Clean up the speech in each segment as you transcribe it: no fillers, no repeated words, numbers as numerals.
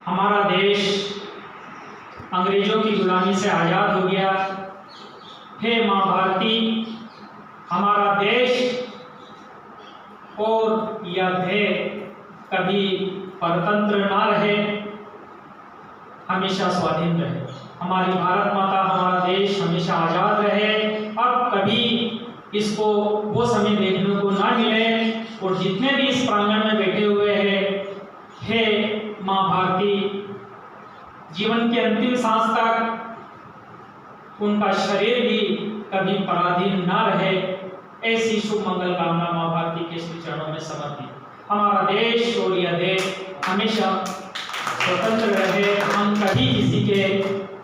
हमारा देश अंग्रेजों की गुलामी से आज़ाद हो गया। हे माँ भारती, हमारा देश और यह ध्येय कभी परतंत्र ना रहे, हमेशा स्वाधीन रहे। हमारी भारत माता, हमारा देश हमेशा आज़ाद रहे। अब कभी इसको वो समय देखने को ना मिले। और जितने भी इस प्रांगण में बैठे हुए हैं, हे माँ भारती, जीवन के अंतिम सांस तक उनका शरीर भी कभी पराधीन ना रहे, ऐसी शुभ मंगल कामना माँ भारती के श्री चरणों में समर्पित। हमारा देश और यह देश हमेशा स्वतंत्र रहे, हम कभी किसी के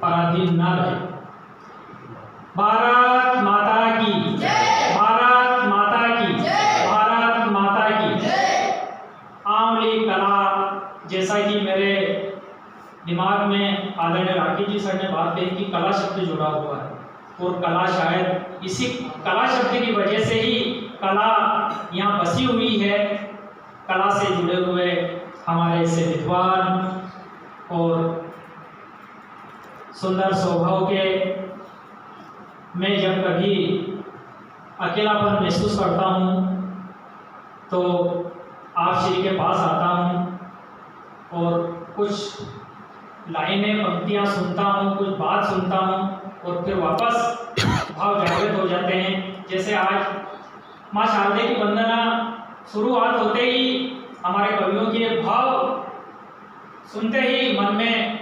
पराधीन ना रहे। भारत माता की जय, भारत माता की जय, भारत माता की जय। आंवली कला, जैसा कि मेरे दिमाग में आदरणीय राकेश जी सर ने बात कही कि कला शब्द जुड़ा हुआ है, और कला शायद इसी कला शब्द की वजह से ही कला यहाँ बसी हुई है। कला से जुड़े हुए हमारे ऐसे विद्वान और सुंदर स्वभाव के, मैं जब कभी अकेलापन महसूस करता हूँ तो आप श्री के पास आता हूँ और कुछ लाइनें पंक्तियाँ सुनता हूँ, कुछ बात सुनता हूँ और फिर वापस भाव जागृत हो जाते हैं। जैसे आज माँ शारदे की वंदना शुरुआत होते ही हमारे कवियों के भाव सुनते ही मन में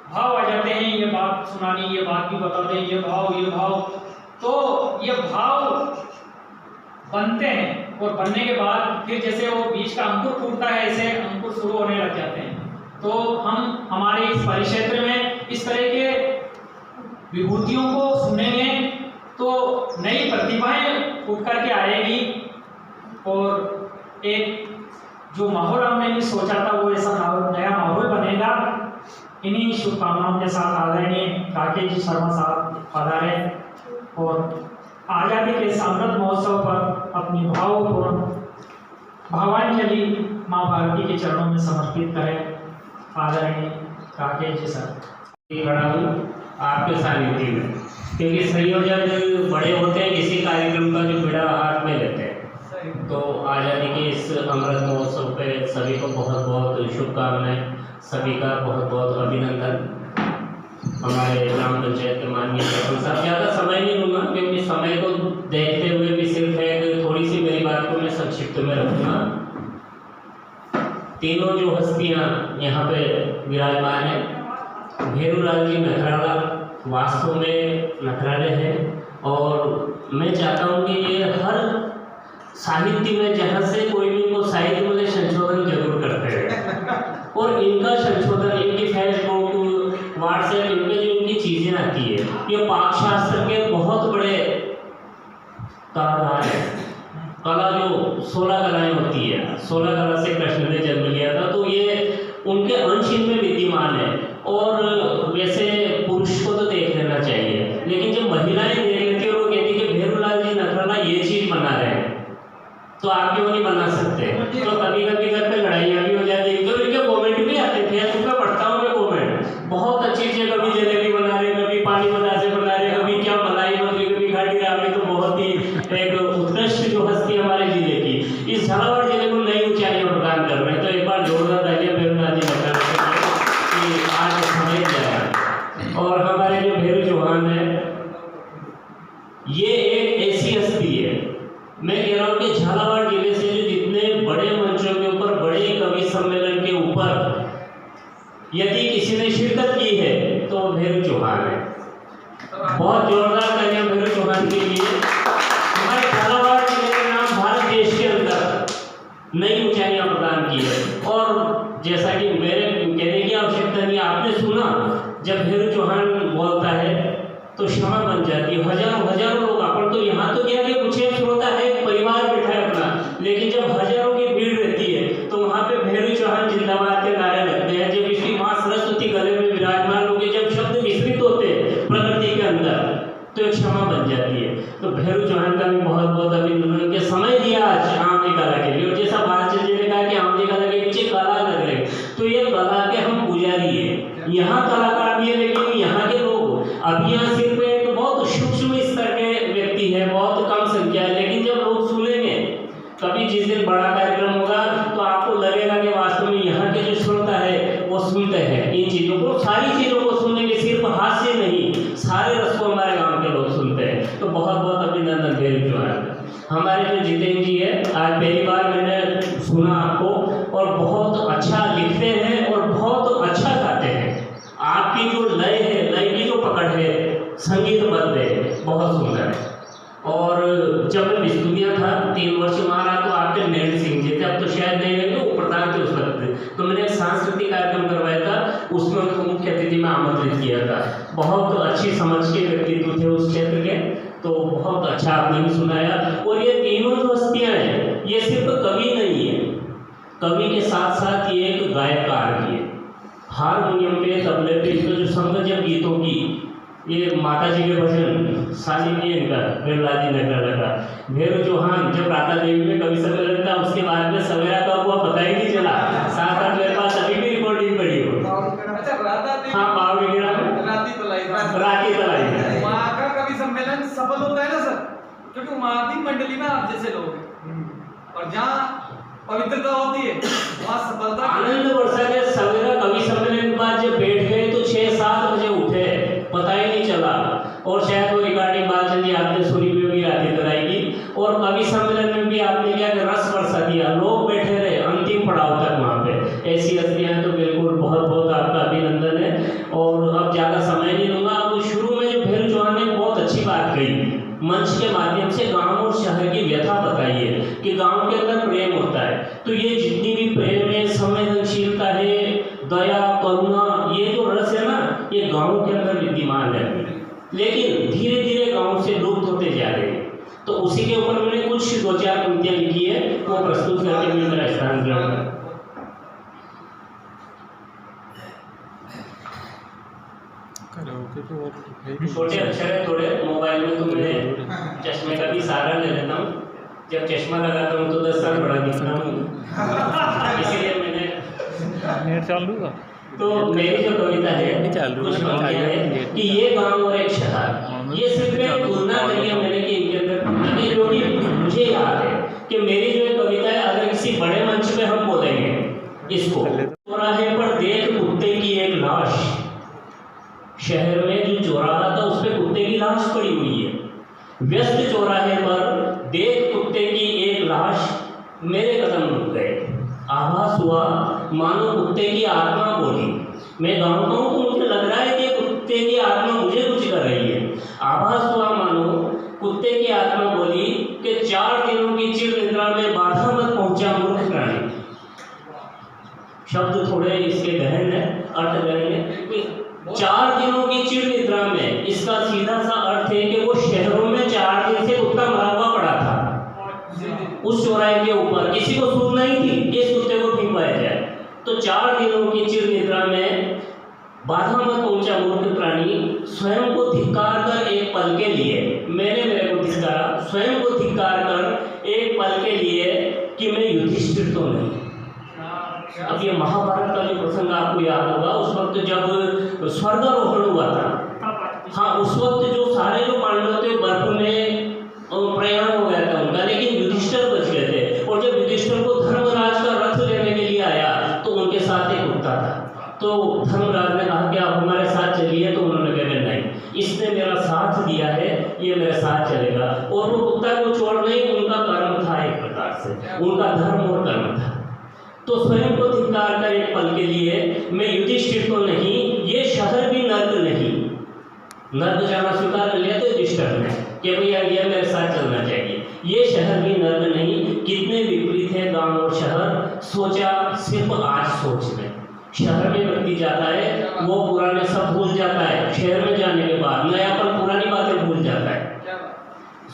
भाव आ जाते हैं, ये बात सुनानी, ये बात भी बता दें, ये भाव, तो ये भाव बनते हैं और बनने के बाद फिर जैसे वो बीज का अंकुर फूटता है, ऐसे अंकुर शुरू होने लग जाते हैं। तो हम हमारे इस परिक्षेत्र में इस तरह के विभूतियों को सुनेंगे तो नई प्रतिभाएं उठ करके आएगी और एक जो माहौल हमने नहीं सोचा था वो ऐसा नया माहौल बनेगा। इन्हीं शुभकामनाओं के साथ आदरणीय राकेश जी शर्मा साहब पधारे और आज़ादी के अमृत महोत्सव पर अपनी भावांजलि माँ भारती के चरणों में समर्पित करें। आदरणीय राकेश जी सर, खड़ा हूँ आपके सानिध्य में, क्योंकि संयोजक बड़े होते हैं किसी कार्यक्रम का जो बिड़ा हाथ में लेते हैं। तो आज़ादी के इस अमृत महोत्सव पे सभी को बहुत बहुत शुभकामनाएं, सभी का बहुत बहुत अभिनंदन। हमारे ग्राम पंचायत के माननीय सरपंच साहब, ज़्यादा समय नहीं लूँगा क्योंकि समय को देखते हुए भी सिर्फ एक थोड़ी सी मेरी बात को मैं संक्षिप्त में रखूँगा। तीनों जो हस्तियाँ यहाँ पे विराजमान हैं, भेरूलाल जी नखराला वास्तव में नखराले हैं और मैं चाहता हूँ कि ये हर साहित्य में जहाँ से कोई भी इनको साहित्य में संशोधन जरूर करते हैं और इनका संशोधन, इनकी फेसबुक, व्हाट्सएप, इनमें जो इनकी चीज़ें आती है, ये पाक शास्त्र के बहुत बड़े कलाकार हैं। कला जो 16 कलाएँ होती है, 16 कला से कृष्ण ने जन्म लिया था, तो ये उनके अंश इनमें विद्यमान है। और वैसे पुरुष को तो देख लेना चाहिए, लेकिन जब महिलाएं देख लेती है और वो कहती है कि भेरूलाल जी नखराला ये चीज़ बना रहे हैं, तो आप क्यों नहीं बना सकते? तो कभी कभी घर पे लड़ाइयाँ भी हो जाती है। तो इनके कॉमेंट भी आते थे, फेसबुक पे पढ़ता हूँ मैं कॉमेंट, बहुत अच्छी चीज़, कभी जलेबी बना रहे, कभी पानी बतासे बना रहे, कभी क्या मलाई मंत्री, कभी घाटी रामी। तो बहुत ही एक उत्कृष्ट जो हस्ती हमारे जिले की, इस झालावाड़ जिले को नई ऊंचाइयों प्रदान कर रहे हैं। तो एक बार जोरदार तालियां भेरूलाल जी नखराला कि आज समझ जाए। और हमारे जो भेरू चौहान है, ये एक ऐसी हस्ती है, मैं कह रहा हूँ कि झालावाड़ जिले से जो जितने बड़े मंचों के ऊपर, बड़े कवि सम्मेलन के ऊपर यदि किसी ने शिरकत की है तो भेरू चौहान है। बहुत जोरदार तालियां भेरू चौहान के लिए। हमारे झालावाड़ जिले के नाम भारत देश के अंदर नई ऊंचाइयां प्रदान की है। और जैसा कि मेरे कहने की आवश्यकता नहीं, आपने सुना जब भेरू चौहान बोलता है तो क्षमा बन जाती है। हजारों लोग, अपन तो यहाँ तो क्या कि कुछ एक श्रोता है, परिवार बैठा है अपना, लेकिन जब हजारों की भीड़ रहती है तो वहाँ पे भेरू चौहान जिंदाबाद के नारे लगते हैं। जब इसकी माँ सरस्वती गले में विराजमान होगी, जब शब्द विस्तृत होते हैं प्रकृति के अंदर, तो एक क्षमा बन जाती है। तो भेरू चौहान का भी बहुत बहुत अभिनंदन के समय दिया आज आंवली कला के लिए। और जैसा बालचंद्र जी ने कहा कि आंवली कला के पीछे कला लग रही, तो ये कला के हम पुजारी कभी जिस दिन बड़ा कार्यक्रम होगा तो आपको लगेगा कि वास्तव में यहाँ के जो श्रोता है वो सुनते हैं इन चीज़ों को, सारी चीज़ों को सुनेंगे, सिर्फ हास्य नहीं, सारे रस को हमारे गांव के लोग सुनते हैं। तो बहुत बहुत अभिनंदन भेरू चौहान। हमारे जो जितेंद्र जी है, आज पहली बार मैंने सुना आपको, और बहुत अच्छा लिखते हैं और बहुत अच्छा गाते हैं। आपकी जो लय है, लय की जो पकड़ है, संगीतबद्ध है, बहुत सुंदर है। और जब मैं बिस्तुनिया था 3 वर्ष वहाँ रहा, तो आपके नैन सिंह जी थे, अब तो शायद नहीं है, वो प्रधान थे उस वक्त। तो मैंने एक सांस्कृतिक कार्यक्रम करवाया था, उसमें उनको मुख्य अतिथि में आमंत्रित किया था। बहुत अच्छी समझ के व्यक्तित्व थे उस क्षेत्र के, तो बहुत अच्छा आपने भी सुनाया। और ये तीनों जो हस्तियाँ हैं, ये सिर्फ कवि नहीं है, कवि के साथ साथ ये एक गायककार भी है। हारमोनियम पे, तबले पे, इसमें जो संगत गीतों की, ये माता जी के भजन शालिनी इनका प्रहलाद जी नगरा का, भेरू चौहान जब राधा देवी में कवि सम्मेलन था, उसके बाद में सवेरा का हुआ पता ही नहीं चला। 7-8 मेरे पास अभी भी रिकॉर्डिंग पड़ी हो। अच्छा, राधा देवी, हाँ, पाव गिरा राती तलाई वहाँ का कवि सम्मेलन सफल होता है ना सर, क्योंकि वहाँ की मंडली में आप जैसे लोग हैं, और जहाँ पवित्रता होती है वहाँ सफलता। आनंद वर्षा के सवेरा कवि सम्मेलन के बाद जब बैठ गए तो 6-7 बजे उठे, पता ही नहीं चला। और शायद वो रिकॉर्डिंग बालचंद जी आपने सुनी भी होगी राती तलाई की। और कवि सम्मेलन में भी आपने क्या कि रस बरसा दिया, लोग बैठे रहे अंतिम पड़ाव तक वहाँ पे। ऐसी हस्तियाँ तो बिल्कुल बहुत बहुत आपका अभिनंदन है। और अब ज़्यादा समय नहीं लूँगा। अब शुरू में जो भेरू चौहान ने बहुत अच्छी बात कही, मंच के माध्यम से गांव और शहर की व्यथा बताई है कि गांव के अंदर प्रेम होता है। तो ये जितनी भी प्रेम है, संवेदनशीलता है, दया, करुणा, ये जो रस है ना, ये गांव के अंदर विद्यमान है, लेकिन धीरे धीरे गांव से लुप्त होते जा रहे हैं। तो उसी के ऊपर मैंने कुछ 2-4 पंक्तियां लिखी है, वो प्रस्तुत करके मैं मेरा स्थान ग्रहण करूं। छोटे अक्षर है थोड़े मोबाइल में, तो मैं चश्मे का भी सहारा ले लेता हूँ। जब चश्मा लगाता हूँ तो 10 साल बड़ा दिखता हूँ, इसीलिए मैंने चालू का। तो मेरी जो कविता है कुछ पंक्तियां है कि ये गांव और एक शहर, ये सिर्फ एक तुलना नहीं है मैंने कि इनके अंदर, जो कि मुझे याद है कि मेरी जो ये कविता है, अगर किसी बड़े मंच पे हम बोलेंगे इसको, चौराहे पर देख कुत्ते की एक लाश, शहर में जो चौराहा था उस पर कुत्ते की लाश पड़ी हुई है। व्यस्त चौराहे पर देख कुत्ते की एक लाश, मेरे कदम रुक गए, आभास हुआ मानो कुत्ते की आत्मा बोली। मैं गाँव हूँ तो मुझे लग रहा है कि कुत्ते की आत्मा मुझे कुछ कर रही है। आभास हुआ मानो कुत्ते की आत्मा बोली कि 4 दिनों की चिर निद्रा में बाधा मत पहुंचा मूर्ख प्राणी। शब्द थोड़े इसके गहन है, अर्थ गहन है। 4 दिनों की चिर निद्रा में, इसका सीधा सा अर्थ है कि वो शहरों में 4 दिन से कुत्ता मरा हुआ पड़ा था उस चौराहे के ऊपर, किसी को सूझ नहीं थी कि इस कुत्ते को ठीक पाया जाए। तो 4 दिनों की चिर निद्रा में बाधा मत पहुंचा मूर्ख प्राणी, स्वयं को धिक्कार कर एक पल के लिए, मैंने मेरे को धिक्कारा, स्वयं को धिक्कार कर एक पल के लिए कि मैं युधिष्ठिर तो नहीं। अब ये महाभारत का जो प्रसंग आपको याद होगा, उस वक्त जब स्वर्गारोहण हुआ था, हाँ, उस वक्त जो सारे जो पांडव थे बर्फ में प्रयाण हो गया था उनका, लेकिन युधिष्ठिर बच गए थे। और जब युधिष्ठिर को धर्मराज का रथ लेने के लिए आया तो उनके साथ एक कुत्ता था। तो धर्मराज ने कहा कि आप हमारे साथ चलिए, तो उन्होंने कहा नहीं, इसने मेरा साथ दिया है, ये मेरे साथ चलेगा। और वो कुत्ता को छोड़ नहीं, उनका कर्म था, एक प्रकार से उनका धर्म और कर्म था। तो स्वयं को धिक्कार कर एक पल के लिए, मैं युधिष्ठिर तो नहीं, ये शहर भी नर्क नहीं, नर्क जाना स्वीकार कर लिया तो युधिष्ठिर ने कि भैया ये मेरे साथ चलना चाहिए, ये शहर भी नर्क नहीं। कितने विपरीत है गांव और शहर, सोचा सिर्फ आज सोच लें। शहर में व्यक्ति जाता है, वो पुराने सब भूल जाता है, शहर में जाने के बाद नयापन पुरानी बातें भूल जाता है।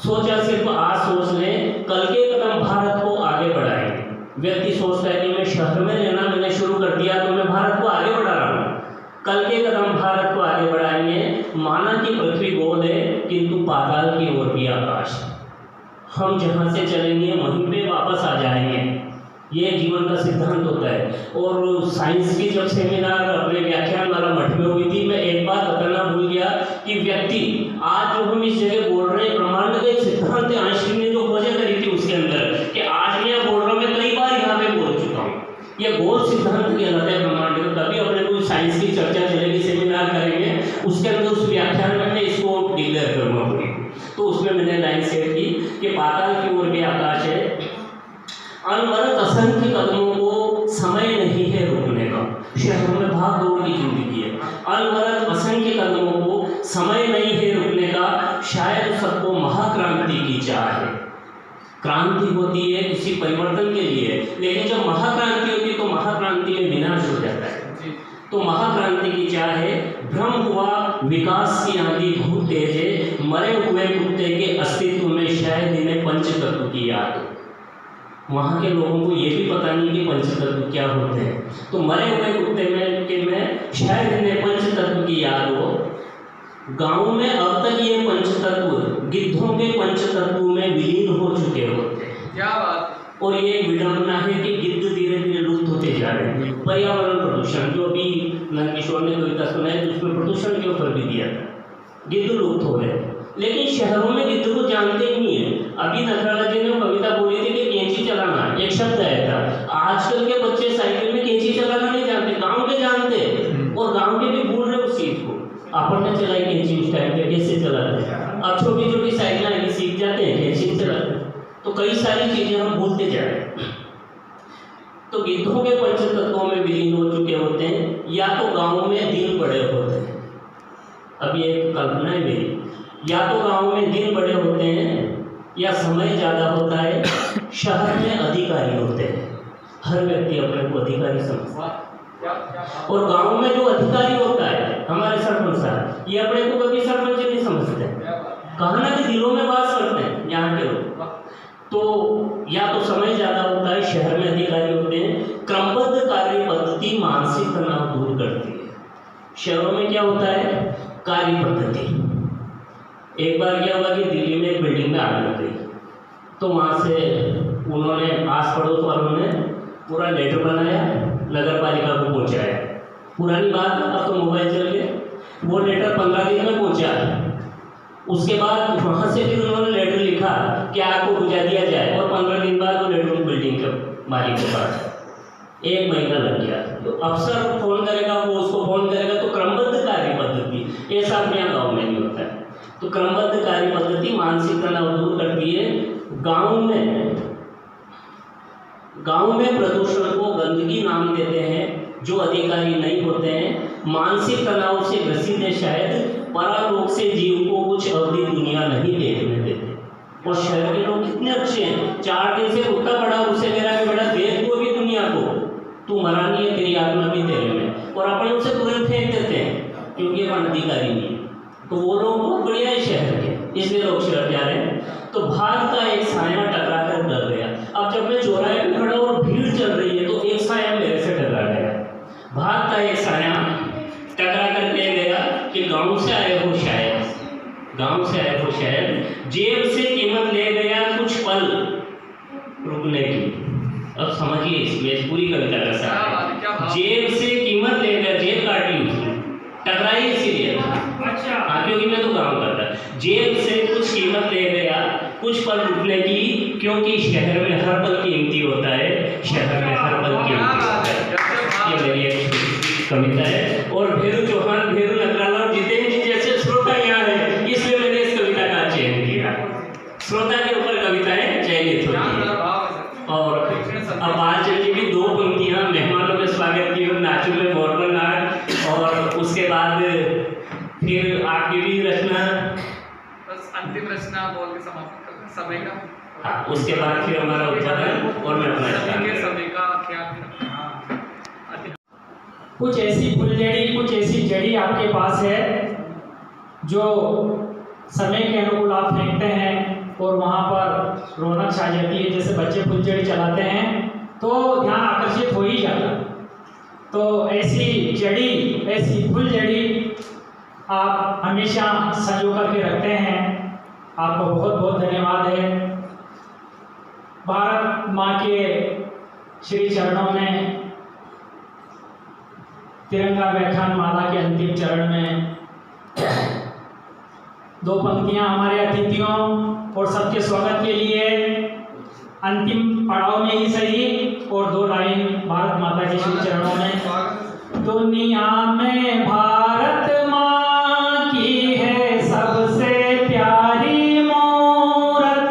सोचा सिर्फ आज सोच लें, कल के कदम भारत को आगे बढ़ाएंगे। व्यक्ति सोचता है कि मैं शहर में रहना मैंने शुरू कर दिया तो मैं भारत को आगे बढ़ा रहा हूँ, कल के कदम भारत को आगे बढ़ाएंगे। माना कि पृथ्वी गोल है किंतु पाताल की ओर भी आकाश है, हम जहाँ से चलेंगे वहीं पे वापस आ जाएंगे, ये जीवन का सिद्धांत होता है। और साइंस की जब सेमिनार अपने व्याख्यान वाला मठ में हुई थी, मैं एक बात बताना भूल गया कि व्यक्ति आज जो हम इस जगह बोल रहे हैं, ब्रह्मांड का एक सिद्धांत है, आइंस्टीन ने जो खोज करी थी उसके अंदर कि आज अनवरत असंख्य कदमों को समय नहीं है रोकने का। शहरों में भाग दौड़ की जिंदगी है, अनवरत असंख्य कदमों को समय नहीं है रोकने का। शायद सबको महाक्रांति की चाह है। क्रांति होती है किसी परिवर्तन के लिए, लेकिन जब महाक्रांति होती है तो महाक्रांति में विनाश हो जाता है। तो महाक्रांति की चाह है। भ्रम हुआ विकास की आंधी बहुत तेज है, मरे हुए कुत्ते के अस्तित्व में शायद इन्हें पंचतत्व की याद हो। वहाँ के लोगों को ये भी पता नहीं कि पंचतत्व क्या होते हैं। तो मरे हुए कुत्ते में शायद इन्हें पंचतत्व की याद हो। गाँव में अब तक ये पंचतत्व गिद्धों के पंचतत्व में विलीन हो चुके होते हैं। क्या बात। और ये विडंबना है कि गिद्ध धीरे धीरे लुप्त होते जा रहे हैं। पर्यावरण प्रदूषण, जो अभी नंदकिशोर ने कविता सुनाई तो उसमें प्रदूषण के ऊपर भी दिया था, गिद्ध लुप्त हो रहे हैं। लेकिन शहरों में गिद्ध को जानते ही नहीं है। अभी नखराला जी ने कविता बोली थी कि कैंची चलाना, एक शब्द आया था। आजकल के बच्चे साइकिल में कैंची चलाना नहीं जानते, गाँव के जानते हैं, और गाँव के भी भूल रहे उस चीज़ को। अपन ने चलाई कैंची उस टाइम पे, कैसे चलाते हैं। अब छोटी छोटी साइकिल आगे सीख जाते हैं, कैंची नहीं चलाते। तो कई सारी चीजें हम भूलते जा रहे हैं। तो गिद्धों के पंचतत्वों में विलीन हो चुके होते हैं, या तो गाँव में दिन बड़े होते हैं। अब ये एक कल्पना है मेरी, या तो गाँव में दिन बड़े होते हैं या समय ज़्यादा होता है। शहर में अधिकारी होते हैं, हर व्यक्ति अपने को अधिकारी समझता है। और गाँव में जो अधिकारी होता है, हमारे सरपंच साहब, ये अपने को कभी सरपंच नहीं समझते, कहना कि दिलों में वास करते हैं यहाँ के लोग। तो या तो समय ज़्यादा होता है, शहर में अधिकारी होते हैं। क्रमबद्ध कार्य पद्धति मानसिक तनाव दूर करती है। शहरों में क्या होता है, कार्य पद्धति। एक बार क्या हुआ कि दिल्ली में एक बिल्डिंग में आग लग गई, तो वहाँ से उन्होंने आस पड़ोस वालों ने पूरा लेटर बनाया, नगर पालिका को पहुँचाया। पुरानी बात, अब तो मोबाइल चल गए। वो लेटर 15 दिन में पहुँचा। उसके बाद वहाँ से फिर उन्होंने लेटर लिखा कि आग को बुझा दिया जाए, और 15 दिन बाद वो लेटर बिल्डिंग के मालिक के पास। 1 महीना लग गया। तो अफसर फोन करेगा, वो उसको फोन करेगा। तो क्रमबद्ध कार्य पद्धति, ऐसा अपने यहाँ गाँव में नहीं होता है। तो क्रमबद्ध कार्य पद्धति मानसिक तनाव दूर करती है। गाँव में प्रदूषण को गंदगी नाम देते हैं जो अधिकारी नहीं होते हैं। मानसिक तनाव से ग्रसित है शायद, परालोक से जीव को कुछ अवधि दुनिया नहीं देखने देते। और शहर के लोग कितने अच्छे हैं, 4 दिन से कुत्ता पड़ा, उससे मेरा भी बड़ा, देख को भी दुनिया को, तू मरा नहीं है, तेरी आत्मा भी तेरे में, और अपन उसे तुरंत फेंक देते हैं क्योंकि अपन अधिकारी नहीं है। तो वो लोग बहुत बढ़िया है शहर के, इसलिए लोग शहर जा रहे हैं। तो भाग का एक साया टकरा कर डर गया। अब जब मैं चौराहे पे खड़ा और भीड़ चल रही है, तो एक साया मेरे से टकरा गया। भाग का एक साया टकरा कर ले गया कि गाँव से आए हो शायद, गाँव से आए हो शायद, जेब से कीमत ले गया कुछ पल रुकने की। अब समझिए इसमें पूरी कविता का सार, जेब से कीमत ले गया, जेब काट ली उसने, टकराई इसीलिए। अच्छा हाँ, क्योंकि मैं तो काम करता, जेब से कुछ कीमत ले गया कुछ पल रुकने की, क्योंकि शहर में हर पल कीमती होता है, शहर में हर पल कीमती होता है। ये मेरी एक कविता है। और भेरू चौहान, भेरू नगराला और जितेंद्र जी जैसे श्रोता यहाँ है, इसलिए मैंने इस कविता का चयन किया। श्रोता के ऊपर कविताएं चयनित होती हैं। और अब आज जी भी 2 पंक्तियाँ मेहमानों के स्वागत की, नाचू में मोरबल नाच, और उसके बाद फिर आपकी भी रचना, बस अंतिम रचना बोल के समाप्त करते हैं समय का। हाँ, उसके बाद फिर हमारा उद्घाटन और मैं अपना समय का ख्याल। कुछ ऐसी फुलझड़ी, कुछ ऐसी जड़ी आपके पास है जो समय के अनुकूल आप फेंकते हैं और वहाँ पर रौनक छा जाती है। जैसे बच्चे फुलझड़ी चलाते हैं तो ध्यान आकर्षित हो ही जाता। तो ऐसी जड़ी, ऐसी फुलझड़ी आप हमेशा संजो करके रखते हैं। आपको बहुत बहुत धन्यवाद है। भारत माँ के श्री चरणों में तिरंगा व्याख्यान माला के अंतिम चरण में 2 पंक्तियां हमारे अतिथियों और सबके स्वागत के लिए अंतिम पड़ाव में ही सही, और 2 लाइन भारत माता के श्री चरणों में। दुनिया में भारत माँ की है सबसे प्यारी मूरत,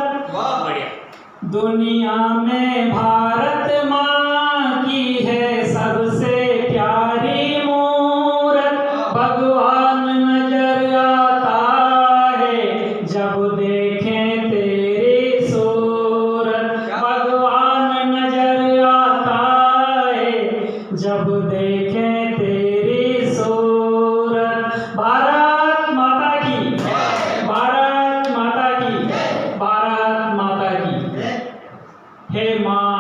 दुनिया दुनिया में भारत माँ की है सबसे प्यारी मूरत। भगवान नजर आता है जब देखें तेरी सूरत। भगवान नजर आता है जब देखें तेरी सूरत। भारत माता की, भारत माता की, भारत माता की। हे माँ,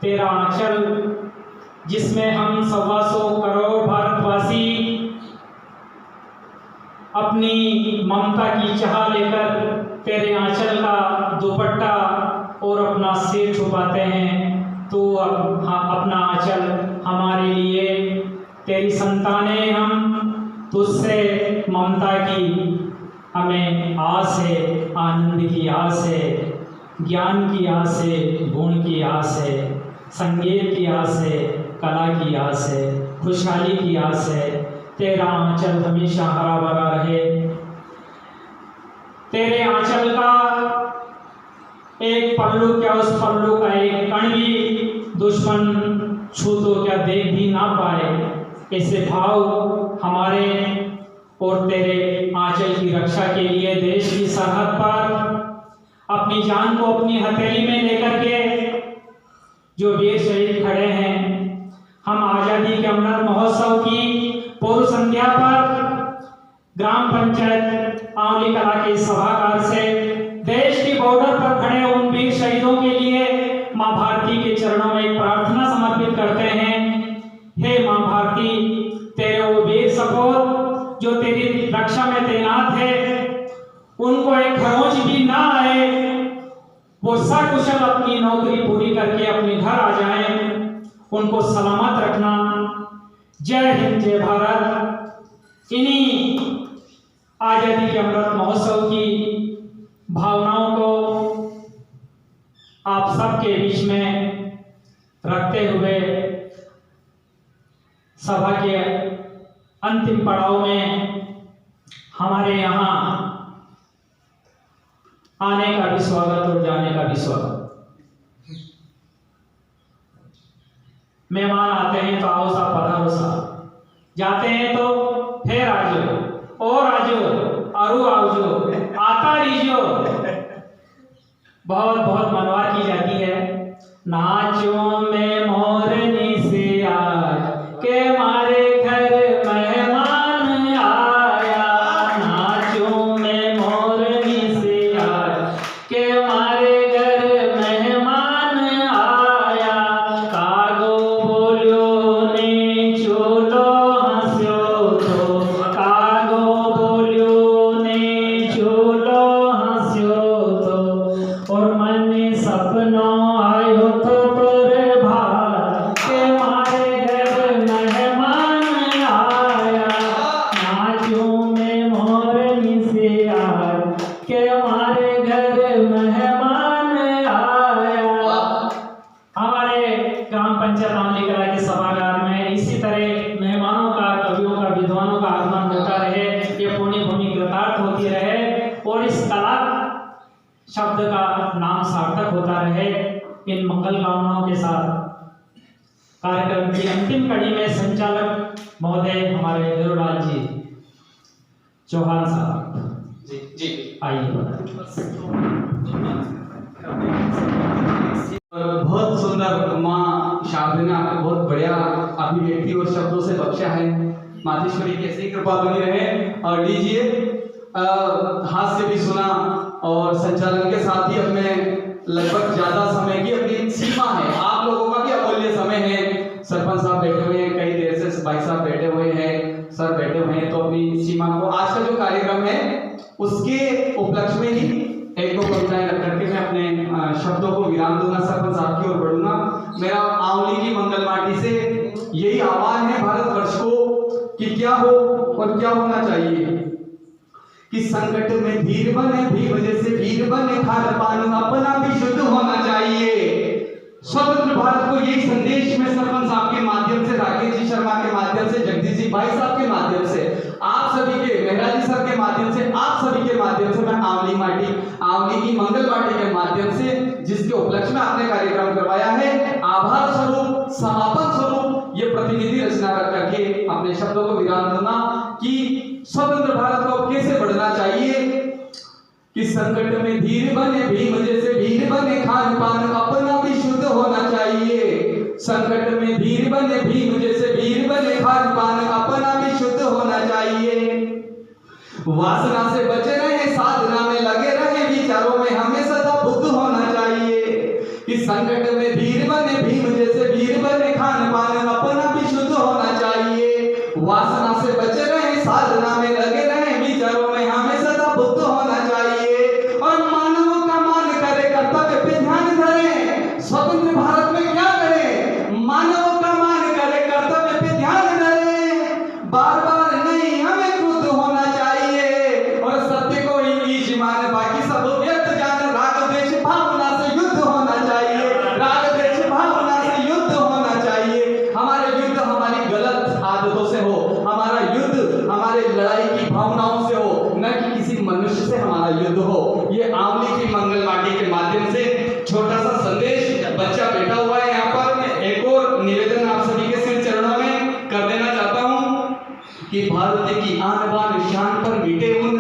तेरा आंचल जिसमें हम 125 करोड़ भारतवासी अपनी ममता की चाह लेकर तेरे आंचल का दुपट्टा और अपना सिर छुपाते हैं, तो अपना आंचल हमारे लिए, तेरी संतानें हम तुझसे ममता की हमें आस है, आनंद की आस है, ज्ञान की आस है, गुण की आस है, संगीत की आस है, कला की आस है, खुशहाली की आस है। तेरा आंचल हमेशा हरा भरा रहे। तेरे आंचल का एक पल्लू क्या, उस पल्लू का एक कण भी दुश्मन छू तो क्या देख भी ना पाए। ऐसे भाव हमारे और तेरे आंचल की रक्षा के लिए देश की सरहद पर अपनी जान को अपनी हथेली में लेकर के जो वीर शहीद खड़े हैं, हम आज़ादी के अमृत महोत्सव की पूर्व संध्या पर ग्राम पंचायत आंवली कला के सभागार से देश की बॉर्डर पर खड़े उन वीर शहीदों के लिए मां भारती के चरणों में एक प्रार्थना समर्पित करते हैं। हे मां भारती, तेरे वो वीर सपूत जो तेरी रक्षा में तैनात है, उनको एक खरोंच भी ना आए, वो सकुशल अपनी नौकरी पूरी करके अपने घर आ जाएं, उनको सलामत रखना। जय हिंद, जय भारत। इन्हीं आजादी के अमृत महोत्सव की भावनाओं को आप सबके बीच में रखते हुए सभा के अंतिम पड़ाव में हमारे यहाँ आने का भी स्वागत और जाने का भी स्वागत। मेहमान आते हैं तो आओ सा पधारो सा, जाते हैं तो फिर आजो और आजो अरु आवजो आता रीजो। बहुत बहुत मनवार की जाती है। नाचो में मोरनी से आज के मारे घर मेहमान आया। नाचो में मोरनी से आज के मारे घर मेहमान आया। कागो बोलियो ने चोलो हंस्यो तो, कागो बोलियो ने चोलो हंस्यो तो, और मन सपनों आयो तो तोरे भात के मारे घर मेहमान आया। नाचो में मोरनी से आज के मारे घर मेहमान आया। हमारे ग्राम पंचायत आंवली कला के सभागार में इसी तरह मेहमानों का, कवियों का, विद्वानों का आगमन होता रहे, ये पुण्य भूमि कृतार्थ होती रहे और इस कला शब्द का नाम सार्थक होता रहे। इन मंगल कामनाओं के साथ कार्यक्रम की अंतिम कड़ी में संचालक महोदय हमारे वीरूलाल जी चौहान साहब जी आइए। बहुत सुंदर माँ शारदा ने आपको बहुत बढ़िया अभिव्यक्ति और शब्दों से बख्शा है। मातेश्वरी की ऐसी कृपा बनी रहे। और लीजिए हास्य भी सुना और संचालन के साथ ही हमें लगभग ज्यादा समय की अपनी सीमा है। आप लोगों का भी अमूल्य समय है। सरपंच साहब बैठे हुए हैं, कई देर से भाई साहब बैठे हुए हैं, सर बैठे हुए हैं, तो अपनी सीमा को आज का जो कार्यक्रम है उसके उपलक्ष्य में ही एक दो कविताएं रख करके मैं अपने शब्दों को विराम दूंगा, सरपंच साहब की ओर बढ़ूंगा। मेरा आंवली की मंगल माटी से यही आह्वान है भारतवर्ष को कि क्या हो और क्या होना चाहिए कि संकट में धीर बने, भी वजह से वीर बने, खान पान अपना भी शुद्ध होना चाहिए। स्वतंत्र भारत को यही संदेश में सरपंच साहब के माध्यम से, राकेश जी शर्मा के माध्यम से, जगदीश जी भाई साहब के माध्यम से, आप सभी के, मेहरा जी सर के माध्यम से, आप सभी के माध्यम से मैं आंवली माटी, आंवली की मंगल माटी के माध्यम से जिसके उपलक्ष्य में आपने कार्यक्रम करवाया है, आभार स्वरूप, समापन स्वरूप ये प्रतिनिधि रचना रख करके अपने शब्दों को विराम दूंगा कि स्वतंत्र भारत को कैसे बढ़ना चाहिए कि संकट में धीर बने भीम जैसे वीर बने, खान पान अपना भी शुद्ध होना चाहिए। संकट में धीर बने भीम जैसे वीर बने, खान पान अपना भी शुद्ध होना चाहिए। वासना से बचे रहे, साधना में लगे रहे, विचारों में हमें सदा बुद्ध होना चाहिए कि संकट में धीर बने भीम जैसे वीर बने, खान पान अपना भी शुद्ध होना चाहिए। वासना से बचे रहे, साधना में लगे रहे, विचारों में हमें सदा बुद्ध होना चाहिए और मानवों का मान करे, कर्तव्य पे ध्यान धरे। स्वतंत्र भारत में क्या करें? मानवों का मान करे, कर्तव्य पे ध्यान धरे। बार बार नहीं, हमें क्रुद्ध होना चाहिए और सत्य को ही ईश मान, बाकी सब व्यर्थ जान। राग द्वेष भावना से युद्ध होना चाहिए, राग द्वेष भावना से युद्ध होना चाहिए। हमारे युद्ध हमारी गलत आदतों से हो, हमारा युद्ध हमारे लड़ाई की भावनाओं से हो, न कि किसी मनुष्य से हमारा युद्ध हो। ये आंवली की मंगल माटी के माध्यम से छोटा सा संदेश, बच्चा बैठा हुआ है यहाँ पर, एक और निवेदन आप सभी के सिर चरणों में कर देना चाहता हूँ कि भारत की आन बान शान पर मिटे उन,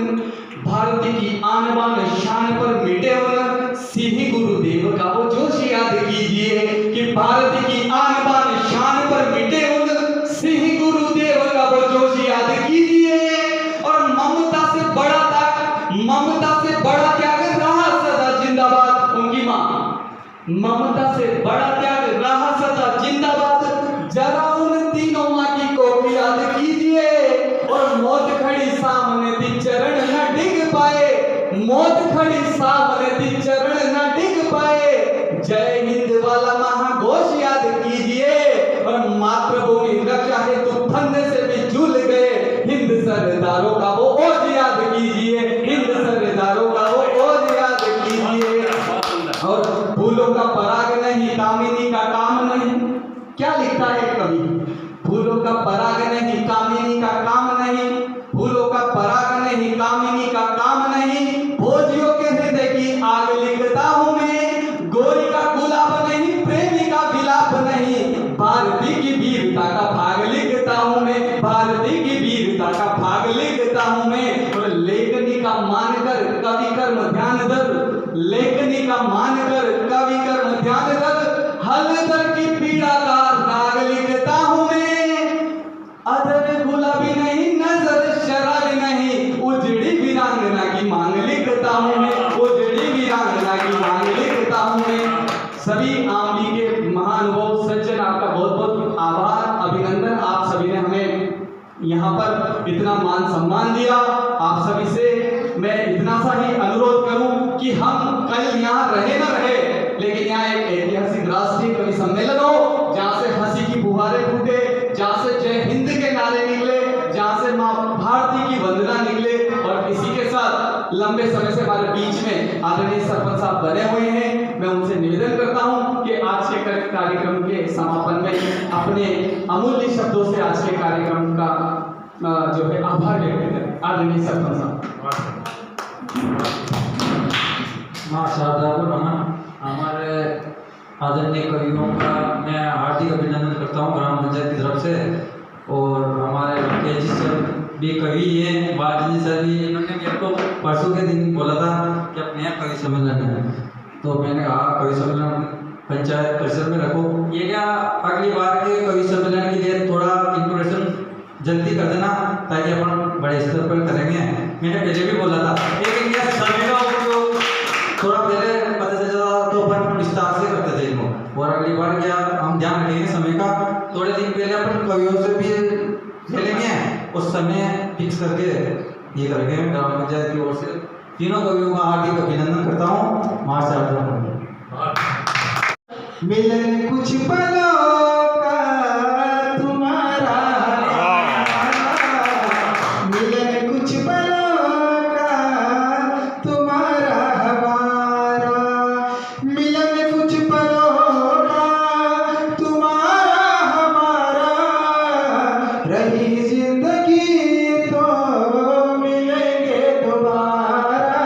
भारत की आन बान शान पर मिटे उन, सिंह गुरुदेव का वो जोश याद कीजिए कि भारत की आन बान शान पर मिटे उन, सिंह गुरुदेव का वो जोश याद कीजिए। और ममता से बड़ा त्याग, ममता से बड़ा त्याग रहा सदा जिंदाबाद उनकी मां, ममता से बड़ा त्याग रहा सदा जिंदाबाद। जरा उन तीनों मां की को याद कीजिए और मौत खड़ी सामने थी, चरण न डिग पाए, मौत खड़ी सामने थी, चरण न डिग पाए। जय हिंद वाला महाघोष याद कीजिए और मातृभूमि रक्षा हेतु फंदे से भी झूल गए हिंद सरदारों का वो ओज याद कीजिए, हिंद सरदारों का वो ओज याद कीजिए। और फूलों का पराग नहीं, कामिनी का काम नहीं, क्या लिखता है कवि? फूलों का पराग नहीं, कामिनी का काम नहीं, फूलों का पराग नहीं, कामिनी का काम नहीं। भोजियों के हृदय की आग लिखता हूं मैं, गोरी का गुलाब नहीं, प्रेमी का विलाप नहीं। भारती की वीरता का भाग लिखता हूं मैं, भारती की वीरता का भाग लिखता हूं मैं। और लेखनी का मानकर कवि कर्म ध्यान धर, लेखनी का मानकर कवि कर्म ध्यान धर। हलदर की पीड़ा का राग लिखता हूं मैं, अदर गुलाबी नहीं, नजर शराबी नहीं, उजड़ी वीरांगना की मांग लिखता हूं मैं, उजड़ी वीरांगना की मांग लिखता हूं मैं। सभी आंवली के महानुभाव सज्जन, आपका बहुत बहुत आभार, अभिनंदन। आप सभी ने हमें यहाँ पर इतना मान सम्मान दिया। आप सभी से मैं इतना सा ही अनुरोध करूं कि हम कल यहाँ रहे न रहे, लेकिन यहाँ एक ऐतिहासिक राष्ट्रीय कवि सम्मेलन हो, जहाँ से हंसी की फुहारें फूटे, जहाँ से जय हिंद के नारे निकले, जहाँ से माँ भारती की वंदना निकले। और इसी के साथ लंबे समय से हमारे बीच में आदरणीय सरपंच साहब बने हुए हैं, मैं उनसे निवेदन करता हूं कि आज के कार्यक्रम के समापन में अपने अमूल्य शब्दों से आज के कार्यक्रम का जो है आभार व्यक्त करें। आदरणीय सरपंच साहब। माँ शारदा को नमन। हमारे आदरणीय कवियों का मैं हार्दिक अभिनंदन करता हूँ ग्राम पंचायत की तरफ से। और हमारे राकेश जी सर भी कवि हैं, बाजी सर भी, इन्होंने मेरे को परसों के दिन बोला था कि अब नया कवि सम्मेलन है, तो मैंने कहा कवि सम्मेलन पंचायत परिसर में रखो। ये क्या अगली बार के कवि सम्मेलन के लिए थोड़ा इंप्रेशन जल्दी कर देना ताकि अपन बड़े स्तर पर करेंगे। मैंने पहले भी बोला था, लेकिन यह समय का उपयोग थोड़ा पहले पता चल जाता तो अपन विस्तार से करते थे इनको। और अगली बार क्या हम ध्यान रखेंगे समय का, थोड़े दिन पहले अपन कवियों से भी खेलेंगे, उस समय फिक्स करके ये करेंगे। ग्राम पंचायत की ओर से तीनों कवियों का हार्दिक अभिनंदन करता हूँ। माँ शारदा मिलन कुछ पलों का तुम्हारा, मिलन कुछ पलों का तुम्हारा हमारा, मिलन कुछ पलों का तुम्हारा हमारा, रही जिंदगी तो मिलेंगे दोबारा।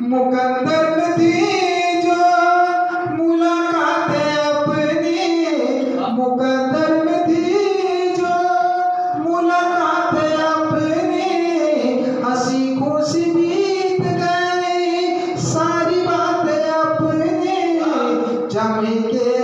मुकद्दर में थी जो गम के